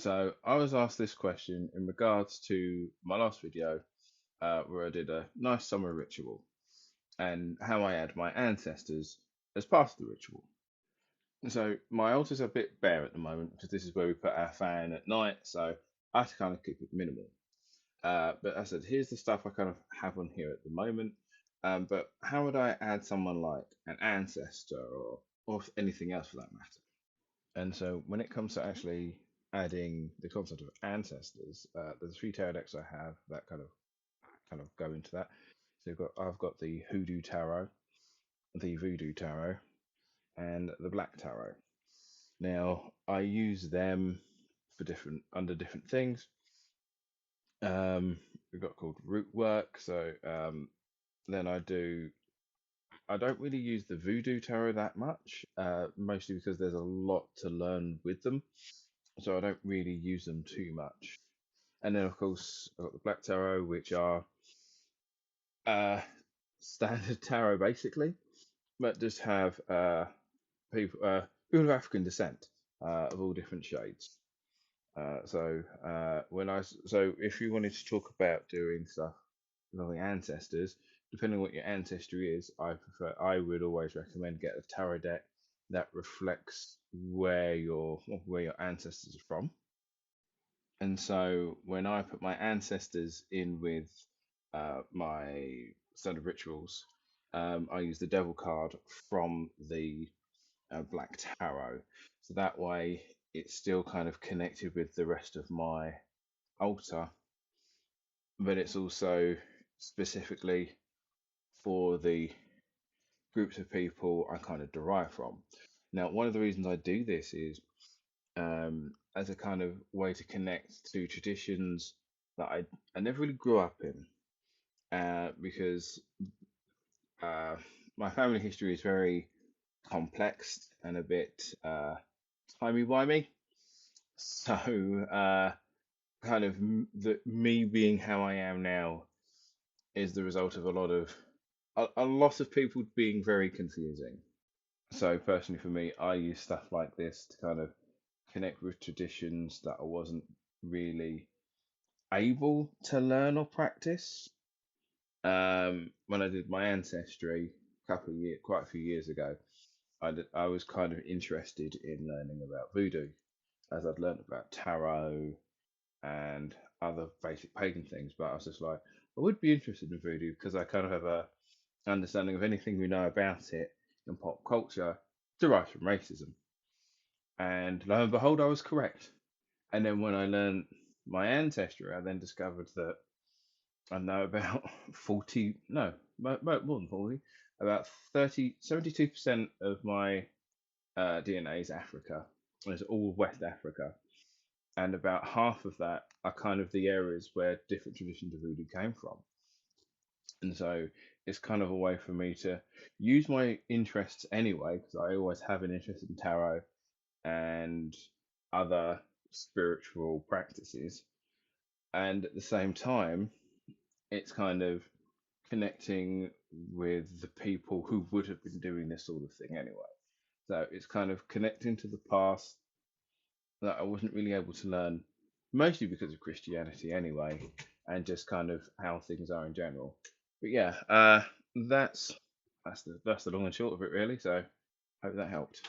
So I was asked this question in regards to my last video, where I did a nice summer ritual and how I add my ancestors as part of the ritual. So my altar's a bit bare at the moment because this is where we put our fan at night, so I have to kind of keep it minimal. But as I said, here's the stuff I kind of have on here at the moment. But how would I add someone like an ancestor or anything else for that matter? And so when it comes to actually adding the concept of ancestors, there's three tarot decks I have that kind of go into that. So I've got the Hoodoo Tarot, the Voodoo Tarot, and the Black Tarot. Now I use them for under different things. We've got called root work. So then I don't really use the Voodoo Tarot that much, mostly because there's a lot to learn with them. So I don't really use them too much. And then of course I've got the Black Tarot, which are uh, standard tarot basically, but just have people of African descent, of all different shades. So if you wanted to talk about doing stuff with the ancestors, depending on what your ancestry is, I would always recommend get a tarot deck that reflects where your ancestors are from. And so when I put my ancestors in with my standard rituals, I use the devil card from the Black Tarot. So that way it's still kind of connected with the rest of my altar, but it's also specifically for the groups of people I kind of derive from. Now, one of the reasons I do this is as a kind of way to connect to traditions that I never really grew up in, because uh, my family history is very complex and a bit timey-wimey. So, kind of me being how I am now is the result of a lot of people being very confusing. So personally for me, I use stuff like this to kind of connect with traditions that I wasn't really able to learn or practice. When I did my ancestry quite a few years ago, I was kind of interested in learning about voodoo, as I'd learned about tarot and other basic pagan things. But I was just like, I would be interested in voodoo because I kind of have a understanding of anything we know about it in pop culture derives from racism. And lo and behold, I was correct. And then when I learned my ancestry, I then discovered that I know about 40, no, more than 40, about 72% of my DNA is Africa. It's all West Africa. And about half of that are kind of the areas where different traditions of voodoo came from. And so it's kind of a way for me to use my interests anyway, because I always have an interest in tarot and other spiritual practices. And at the same time, it's kind of connecting with the people who would have been doing this sort of thing anyway. So it's kind of connecting to the past that I wasn't really able to learn, mostly because of Christianity anyway, and just kind of how things are in general. But yeah, that's the long and short of it really. So hope that helped.